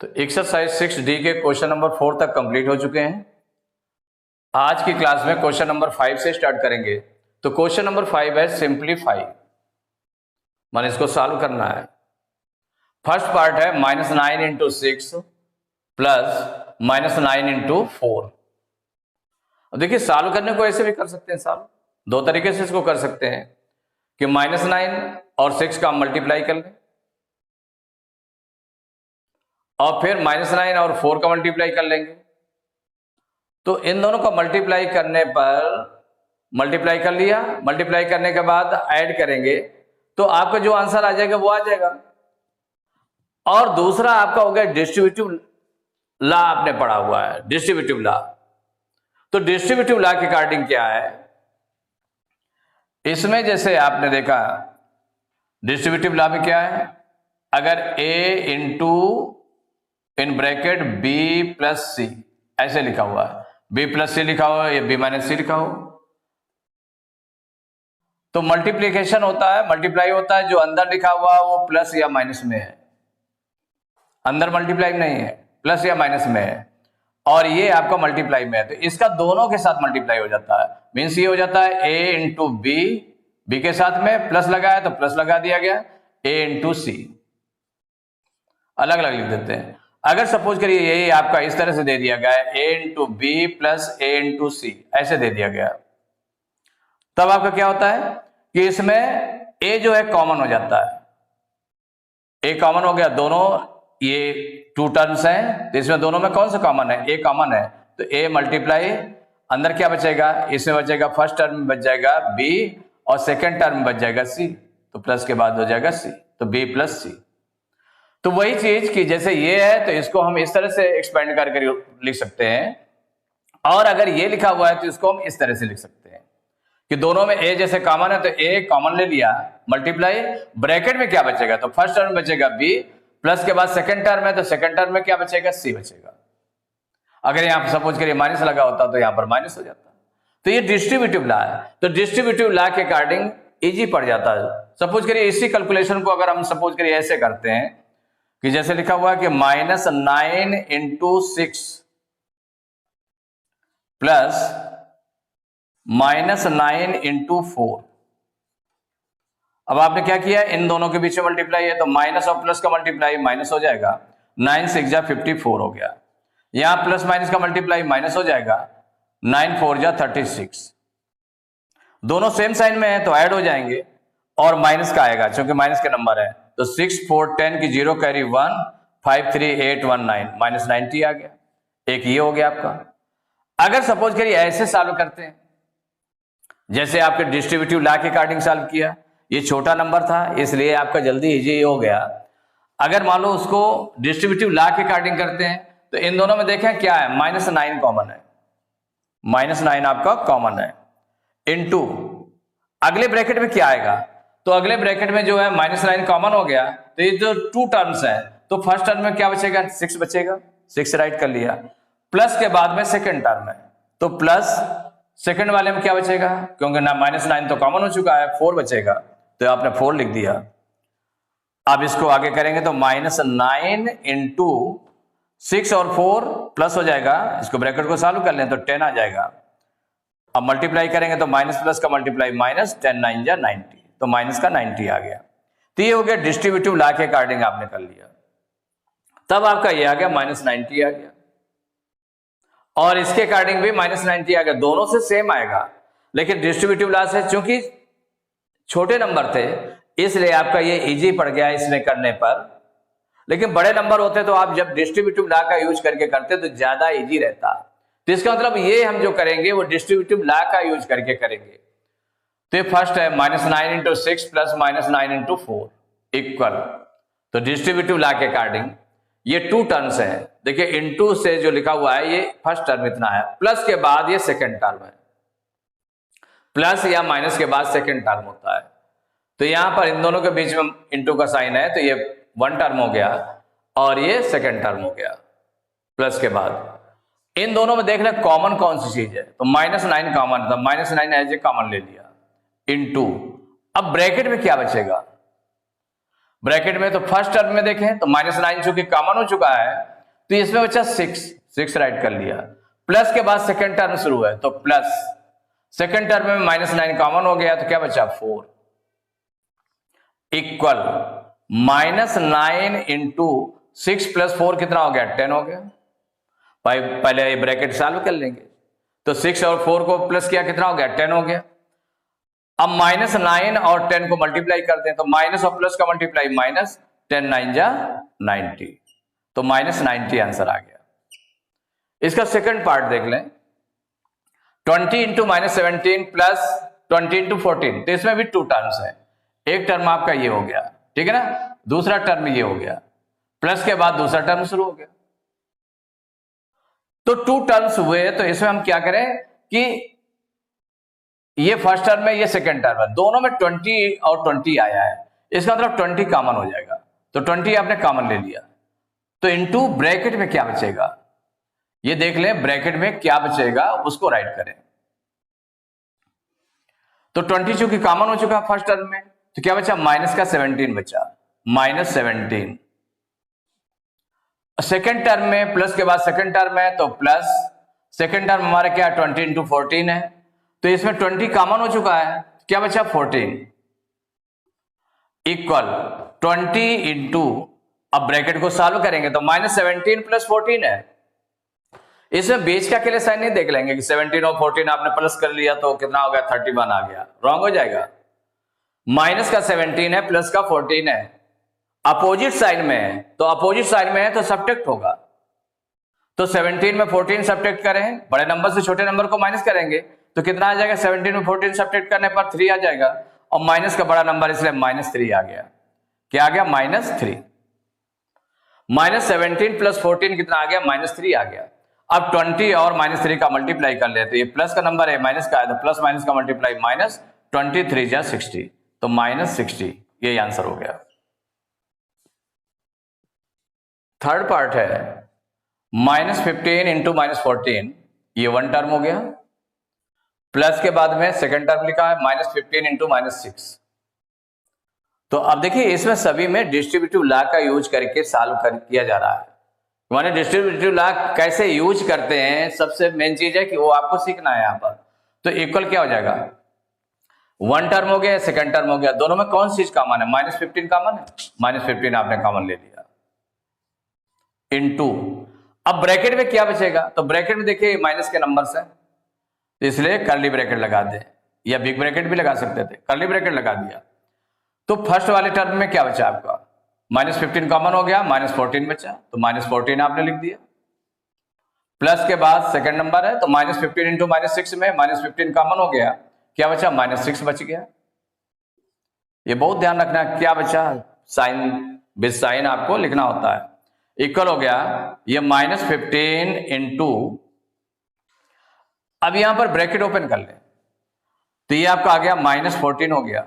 तो exercise 6D के question number 4 तक कंप्लीट हो चुके हैं। आज की क्लास में क्वेश्चन नंबर 5 से स्टार्ट करेंगे। तो क्वेश्चन नंबर 5 है सिंप्लीफाई, माने इसको सॉल्व करना है। फर्स्ट पार्ट है -9 इंटू 6 प्लस -9 इंटू 4। देखिए सॉल्व करने को ऐसे भी कर सकते हैं, सॉल्व दो तरीके से इसको कर सकते हैं कि -9 और 6 का मल्टीप्लाई कर लें और फिर -9 और 4 का मल्टीप्लाई कर लेंगे। तो इन दोनों का मल्टीप्लाई करने पर मल्टीप्लाई कर लिया, मल्टीप्लाई करने के बाद ऐड करेंगे तो आपका जो आंसर आ जाएगा वो आ जाएगा। और दूसरा आपका हो गया डिस्ट्रीब्यूटिव लॉ, आपने पढ़ा हुआ है डिस्ट्रीब्यूटिव लॉ। तो डिस्ट्रीब्यूटिव लॉ के अकॉर्डिंग क्या है, इसमें जैसे आपने देखा डिस्ट्रीब्यूटिव लॉ में क्या है, अगर a into in bracket b plus c ऐसे लिखा हुआ है, b प्लस सी लिखा हो या b माइनस सी लिखा हो, तो मल्टीप्लीकेशन होता है, मल्टीप्लाई होता है। जो अंदर लिखा हुआ वो प्लस या माइनस में है, अंदर मल्टीप्लाई नहीं है, प्लस या माइनस में है, और ये आपका मल्टीप्लाई में है। तो इसका दोनों के साथ मल्टीप्लाई हो जाता है, मीन्स ये हो जाता है a इंटू बी के साथ में प्लस लगाया तो प्लस लगा दिया गया, a इंटू सी। अलग अलग लिख देते हैं। अगर सपोज करिए यही आपका इस तरह से दे दिया गया है a into B plus a into C, ऐसे दे दिया गया, तब आपका क्या होता है कि इसमें a जो है कॉमन हो जाता है, a कॉमन हो गया। दोनों ये टू टर्म्स हैं तो इसमें दोनों में कौन सा कॉमन है, a कॉमन है, तो a मल्टीप्लाई अंदर क्या बचेगा, इसमें बचेगा फर्स्ट टर्म में बच जाएगा b और सेकेंड टर्म में बच जाएगा c, तो प्लस के बाद हो जाएगा c, तो b प्लस सी। तो वही चीज कि जैसे ये है तो इसको हम इस तरह से एक्सपेंड करके लिख सकते हैं, और अगर ये लिखा हुआ है तो इसको हम इस तरह से लिख सकते हैं कि दोनों में a जैसे कॉमन है तो a कॉमन ले लिया, मल्टीप्लाई ब्रैकेट में क्या बचेगा, तो फर्स्ट टर्म बचेगा b प्लस के बाद सेकंड टर्म है तो सेकंड टर्म में क्या बचेगा, c बचेगा। अगर यहां पर सपोज करिए माइनस लगा होता तो यहां पर माइनस हो जाता। तो ये डिस्ट्रीब्यूटिव लॉ है। तो डिस्ट्रीब्यूटिव लॉ के अकॉर्डिंग इजी पड़ जाता है। सपोज करिए इसी कैलकुलेशन को अगर हम सपोज करिए ऐसे करते हैं कि जैसे लिखा हुआ है कि -9 इंटू 6 प्लस -9 इंटू 4। अब आपने क्या किया, इन दोनों के बीच में मल्टीप्लाई है तो माइनस और प्लस का मल्टीप्लाई माइनस हो जाएगा, 9 6 जा 54 हो गया। यहां प्लस माइनस का मल्टीप्लाई माइनस हो जाएगा, 9 4 जा 36। दोनों सेम साइन में है तो ऐड हो जाएंगे और माइनस का आएगा क्योंकि माइनस के नंबर है, तो 6 4 10 की 0 कैरी 1 5 3 8 1 9 माइनस 90 आ गया। एक ये हो गया आपका। अगर सपोज करिए ऐसे सॉल्व करते हैं जैसे आपके डिस्ट्रीब्यूटिव लॉ के अकॉर्डिंग सॉल्व किया, ये छोटा नंबर था इसलिए आपका जल्दी इजी हो गया। अगर मान लो उसको डिस्ट्रीब्यूटिव लॉ के अकॉर्डिंग करते हैं तो इन दोनों में देखें क्या है, -9 कॉमन है, -9 आपका कॉमन है, इनटू अगले ब्रैकेट में क्या आएगा, तो अगले ब्रैकेट में जो है -9 कॉमन हो गया, तो ये जो टू टर्म्स है तो फर्स्ट टर्म में क्या बचेगा, 6 बचेगा, 6 राइट कर लिया, प्लस के बाद में सेकंड टर्म है तो प्लस सेकंड वाले में क्या बचेगा, क्योंकि ना -9 तो कॉमन हो चुका है, 4 बचेगा तो आपने 4 लिख दिया। अब इसको आगे करेंगे तो -9 इंटू 6 और 4 प्लस हो जाएगा, इसको ब्रैकेट को चालू कर लें तो 10 आ जाएगा। अब मल्टीप्लाई करेंगे तो माइनस प्लस का मल्टीप्लाई माइनस, 10 9 जा 90, तो माइनस का 90 आ गया। तो ये हो गया डिस्ट्रीब्यूटिव लॉ के अकॉर्डिंग आपने कर लिया। तब आपका ये आ गया -90 आ गया, और इसके अकॉर्डिंग भी -90 आ गया, दोनों से सेम आएगा। लेकिन डिस्ट्रीब्यूटिव लॉ से चूंकि छोटे नंबर थे इसलिए आपका ये इजी पड़ गया इसमें करने पर, लेकिन बड़े नंबर होते तो आप जब डिस्ट्रीब्यूटिव लॉ का यूज करके करते तो ज्यादा इजी रहता। तो इसका मतलब ये हम जो करेंगे वो डिस्ट्रीब्यूटिव लॉ का यूज करके करेंगे। तो ये फर्स्ट है -9 इंटू 6 प्लस -9 इंटू 4 इक्वल, तो डिस्ट्रीब्यूटिव लॉ के अकॉर्डिंग ये टू टर्म्स है। देखिए इनटू से जो लिखा हुआ है ये फर्स्ट टर्म इतना है, प्लस के बाद ये सेकंड टर्म है, प्लस या माइनस के बाद सेकंड टर्म होता है। तो यहां पर इन दोनों के बीच में इनटू का साइन है तो ये वन टर्म हो गया और ये सेकंड टर्म हो गया प्लस के बाद। इन दोनों में देख लें कॉमन कौन सी चीज है, तो -9 कॉमन था, -9 एज ए कॉमन ले लिया, इनटू अब ब्रैकेट में क्या बचेगा, ब्रैकेट में तो फर्स्ट टर्म में देखें तो -9 चूंकि कॉमन हो चुका है तो इसमें बचा 6 राइट कर लिया। प्लस के बाद सेकंड टर्म शुरू है तो प्लस, सेकंड टर्म में -9 कॉमन हो गया तो क्या बचा 4 इक्वल -9 इंटू 6 + 4 कितना हो गया 10 हो गया। भाई पहले ब्रैकेट सॉल्व कर लेंगे तो 6 और 4 को प्लस किया कितना हो गया 10 हो गया। अब -9 और 10 को मल्टीप्लाई करते हैं तो माइनस और प्लस का मल्टीप्लाई माइनस, 10 9 जा 90 तो -90 आंसर आ गया। इसका सेकंड पार्ट देख लें, 20 इंटू -17 प्लस 20 इंटू 14, तो इसमें भी 2 टर्म्स है। एक टर्म आपका ये हो गया, ठीक है ना, दूसरा टर्म ये हो गया, प्लस के बाद दूसरा टर्म शुरू हो गया। तो 2 टर्म्स हुए तो इसमें हम क्या करें कि ये फर्स्ट टर्म है, ये सेकंड टर्म है, दोनों में 20 और 20 आया है, इसका मतलब 20 कॉमन हो जाएगा। तो 20 आपने कॉमन ले लिया तो इनटू ब्रैकेट में क्या बचेगा ये देख लें, ब्रैकेट में क्या बचेगा उसको राइट करें। तो 20 चूंकि कॉमन हो चुका फर्स्ट टर्म में तो क्या बचा -17 बचा, -17। सेकेंड टर्म में प्लस के बाद सेकेंड टर्म है तो प्लस, सेकेंड टर्म हमारा क्या 20 इंटू 14 है तो इसमें 20 कॉमन हो चुका है, क्या बचा 14 इक्वल 20 इंटू, अब ब्रैकेट को सॉल्व करेंगे तो -17 + 14 है। इसमें बीच का के लिए साइन नहीं देख लेंगे कि 17 और 14 आपने प्लस कर लिया तो कितना हो गया 31 आ गया, रॉन्ग हो जाएगा। माइनस का 17 है, प्लस का 14 है, अपोजिट साइन में है तो अपोजिट साइन में है तो सब्ट्रैक्ट होगा। तो 17 में 14 सब्ट्रैक्ट करें, बड़े नंबर से छोटे नंबर को माइनस करेंगे तो कितना आ जाएगा, 17 में 14 सब्ट्रैक्ट करने पर 3 आ जाएगा, और माइनस का बड़ा नंबर इसलिए -3 आ गया। क्या आ गया -3। -17 + 14 कितना आ गया -3 आ गया। अब 20 और -3 का मल्टीप्लाई कर लेते, ये प्लस का नंबर है माइनस का है तो प्लस माइनस का मल्टीप्लाई -23 जा 60 तो -60, ये आंसर हो गया। थर्ड पार्ट है -15 इंटू -14, ये 1 टर्म हो गया, प्लस के बाद में सेकंड टर्म लिखा है -15 इंटू -6। तो अब देखिए इसमें सभी में डिस्ट्रीब्यूटिव लॉ का यूज करके सॉल्व किया जा रहा है। माने डिस्ट्रीब्यूटिव लॉ कैसे यूज करते हैं, सबसे मेन चीज है कि वो आपको सीखना है यहाँ पर। तो इक्वल क्या हो जाएगा, 1 टर्म हो गया, सेकंड टर्म हो गया, दोनों में कौन सी चीज कॉमन है, -15 कॉमन है, -15 आपने कॉमन ले लिया इनटू, अब ब्रैकेट में क्या बचेगा, तो ब्रैकेट में देखिए माइनस के नंबर्स है तो इसलिए कर्ली ब्रैकेट लगा दे, या बिग ब्रैकेट भी लगा सकते थे, कर्ली ब्रैकेट लगा दिया। तो फर्स्ट वाले टर्म में क्या बचा आपका, -15 कॉमन हो गया, -14 बचा तो -14 आपने लिख दिया। प्लस के बाद सेकंड नंबर है तो -15 इंटू -6 में -15 कॉमन हो गया, क्या बचा -6 बच गया। ये बहुत ध्यान रखना क्या बचा, साइन विद साइन आपको लिखना होता है। इक्वल हो गया ये -15 इंटू, अब यहां पर ब्रैकेट ओपन कर ले तो ये आपका आ गया -14 हो गया,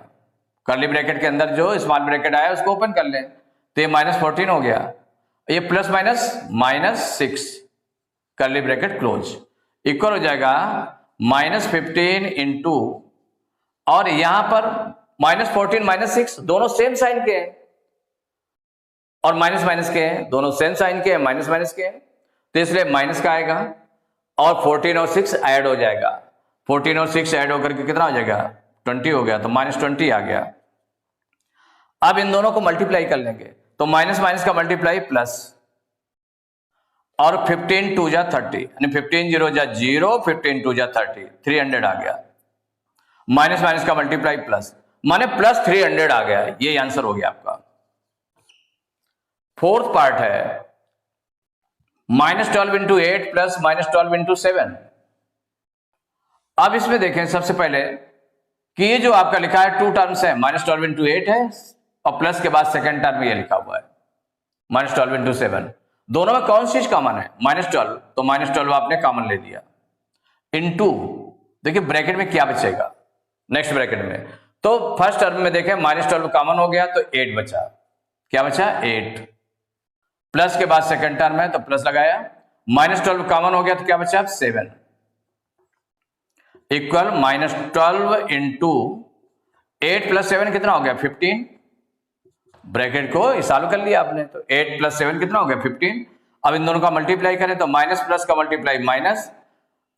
कर्ली ब्रैकेट के अंदर जो स्मॉल ब्रैकेट आया उसको ओपन कर ले तो ये -14 हो गया, ये plus minus -6 curly bracket close, equal हो जाएगा -15 इंटू, और यहां पर -14 -6 दोनों सेम साइन के हैं और माइनस माइनस के हैं, दोनों सेम साइन के हैं, माइनस माइनस के हैं तो इसलिए माइनस का आएगा, और 14 और 6 ऐड हो जाएगा, 14 और 6 ऐड होकर के कितना हो जाएगा 20 हो गया तो -20 आ गया। अब इन दोनों को मल्टीप्लाई कर लेंगे तो माइनस माइनस का मल्टीप्लाई प्लस, और 15 2 जा 30 यानी 15 0 जा 0, 15 2 जा 30, 300 आ गया, माइनस माइनस का मल्टीप्लाई प्लस, माने प्लस 300 आ गया, ये आंसर हो गया आपका। फोर्थ पार्ट है -12 इंटू 8 प्लस -12 इंटू 7। अब इसमें देखें सबसे पहले कि ये जो आपका लिखा है 2 टर्म्स है, -12 इंटू 8 है और प्लस के बाद सेकंड टर्म ये लिखा हुआ है -12 इंटू 7, दोनों में कौन सी चीज कॉमन है -12, तो -12 आपने कॉमन ले लिया इनटू, देखिए ब्रैकेट में क्या बचेगा नेक्स्ट ब्रैकेट में, तो फर्स्ट टर्म में देखें -12 कॉमन हो गया तो 8 बचा, क्या बचा 8, प्लस के बाद सेकंड टर्म है तो प्लस लगाया, -12 कॉमन हो गया तो क्या बचा 7, इक्वल -12 इंटू 8 + 7 कितना हो गया 15, ब्रैकेट को सॉल्व कर लिया आपने तो 8 + 7 कितना हो गया 15। अब इन दोनों का मल्टीप्लाई करें तो माइनस प्लस का मल्टीप्लाई माइनस,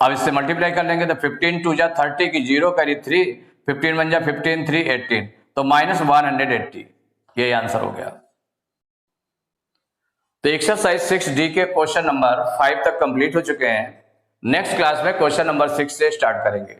अब इससे मल्टीप्लाई कर लेंगे तो 15 2 जा 30 की 0 करी 3, 15 1 जा 15 3 18, तो माइनस 180, ये आंसर हो गया। तो एक्सरसाइज 6D के क्वेश्चन नंबर 5 तक कंप्लीट हो चुके हैं। नेक्स्ट क्लास में क्वेश्चन नंबर 6 से स्टार्ट करेंगे।